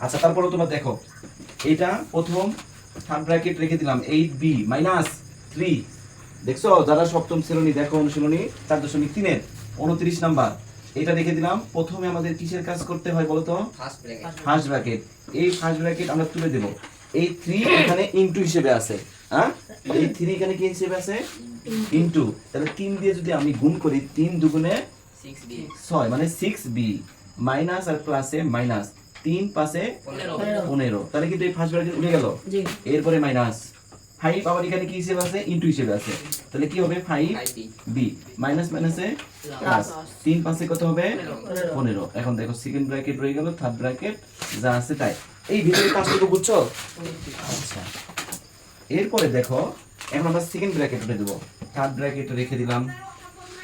আচ্ছা তারপরে তোমরা দেখো এটা প্রথম থার্ড ব্র্যাকেট রেখে দিলাম 8b মাইনাস 3। দেখছো যারা সপ্তম শ্রেণী দেখো অনুশীলনী 4.3 এর 29 নাম্বার এটা রেখে দিলাম। প্রথমে আমাদের কিসের কাজ করতে হয় বলো তো? First bracket. এই ফার্স্ট ব্র্যাকেট আমরা তুলে দেব। এই 3 এখানে ইনটু হিসেবে আছে, হ্যাঁ এই 3 এখানে কি হিসেবে আছে? ইনটু। তাহলে 3 দিয়ে যদি আমি গুণ করি 3 দুগুণে 6 মানে 6b মাইনাস আর প্লাসে মাইনাস 3 পাশে 15। তাহলে কিন্তু এই ফার্স্ট ব্র্যাকেট উঠে গেল। এরপরে মাইনাস 5 আবার এখানে কি হিসেবে আছে? ইনটু হিসেবে আছে। তাহলে কি হবে? 5b মাইনাস মাইনাসে প্লাস 3 পাশে কত হবে? 15। এখন দেখো সেকেন্ড ব্র্যাকেট রয়ে গেল, থার্ড ব্র্যাকেট যা আছে তাই। এই ভিতরে কাজটুকু বুঝছো? আচ্ছা এরপরে দেখো এখন আমরা সেকেন্ড ব্র্যাকেট উঠে দেব। থার্ড ব্র্যাকেট রেখে দিলাম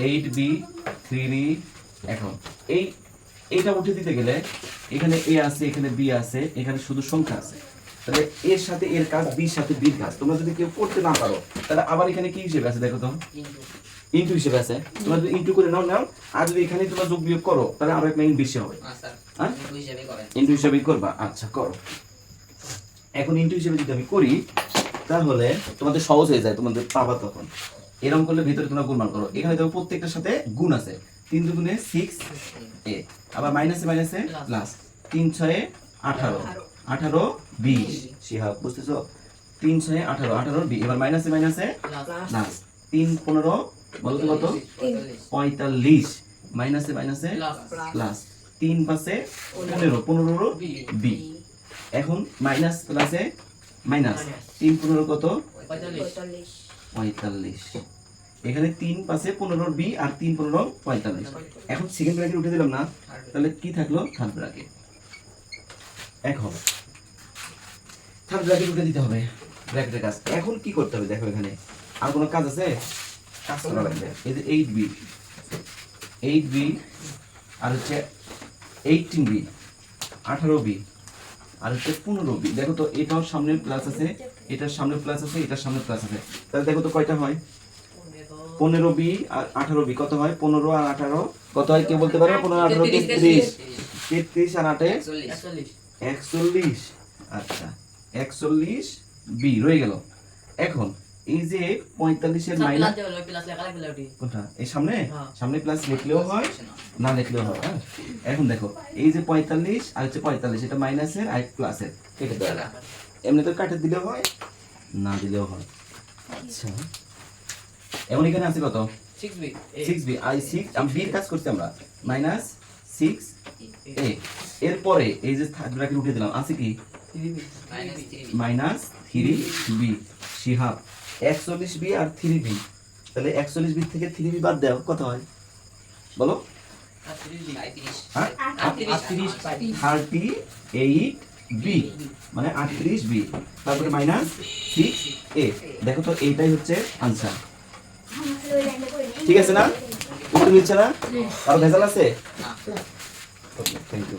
8b 3b। এখন এইটা উঠে দিতে গেলে এখানে a আছে, এখানে b আছে, এখানে শুধু সংখ্যা আছে। তাহলে এর সাথে এর কাজ, বির সাথে বির কাজ। তোমরা যদি কেউ করতে না পারো তাহলে আবার এখানে কি হিসেবে আছে দেখো তো? ইনটু হিসেবে আছে। তোমরা যদি ইনটু করে নাও, আর যদি এখানে তোমরা যোগ বিয়োগ করো তাহলে আরো একটা ইন বেশি হবে। হ্যাঁ ইনটু হিসেবে করবা। আচ্ছা করো। এখন ইনটু হিসেবে যদি আমি করি তাহলে তোমাদের সহজ হয়ে যায়, তোমাদের পাবা তখন। এরকম করলে ভিতরে তোমরা গুণমান করো। এখানে দেখো প্রত্যেকটার সাথে গুণ আছে। 3 দুগুণে 6a আবার মাইনাসে মাইনাসে প্লাস 3 6 18 18 20। শিহাব বুঝতেছো? 3 6 18 18 20। এবার মাইনাসে মাইনাসে প্লাস 3 15 বলো তো কত? 45 মাইনাসে মাইনাসে প্লাস 3 পাশে 15 15 20। এখন মাইনাস প্লাসে মাইনাস 3 15 কত? 45। এখানে 3 পাশে 15 বি আর 3 15 45। এখন সেকেন্ড ব্র্যাকেট উঠে দিলাম না, তাহলে কি থাকলো? Third bracket. এখন থার্ড ব্র্যাকেট উঠে দিতে হবে, ব্র্যাকেটের কাজ। এখন কি করতে হবে দেখো, এখানে আর কোনো কাজ আছে? কাজ করা লাগবে। এই যে 8b আর হচ্ছে 18b 18b আর হচ্ছে 15b। দেখো তো এটাও সামনে প্লাস আছে, এটার সামনে প্লাস আছে, এটার সামনে প্লাস আছে। তাহলে দেখো তো কয়টা হয়? 15b আর 18b কত হয়? 15 আর 18 কত হয় কেউ বলতে পারবে? 15 18 33 33 আর 8 41। আচ্ছা 41b রয়ে গেল। এখন এই যে 45 এর মাইনাস কোনটা? এই সামনে সামনে প্লাস লিখলেও হয়, না লিখলেও হয়। হ্যাঁ এখন দেখো এই যে 45 আর হচ্ছে 45, এটা মাইনাসের আর প্লাসের কেটে দেওয়া। এমনি তো কাটে দিলেও হয়, না দিলেও হয়। আচ্ছা এখন এখানে আছে কত? 6b আই 6 আমি b এর কাজ করছি আমরা মাইনাস 6a। এরপরে এই যে থার্ড ব্র্যাকেট উঠে দিলাম, আছে কি? Minus 3b। শিহাব 41b আর 3b। তাহলে 41b থেকে 3b বাদ দাও, কত হয় বলো? 38b মানে 38b তারপরে মাইনাস 6a। দেখো তো এইটাই হচ্ছে আনসার। ঠিক আছে না? উত্তর দিচ্ছে না? আর ভেজাল আছে? Thank you.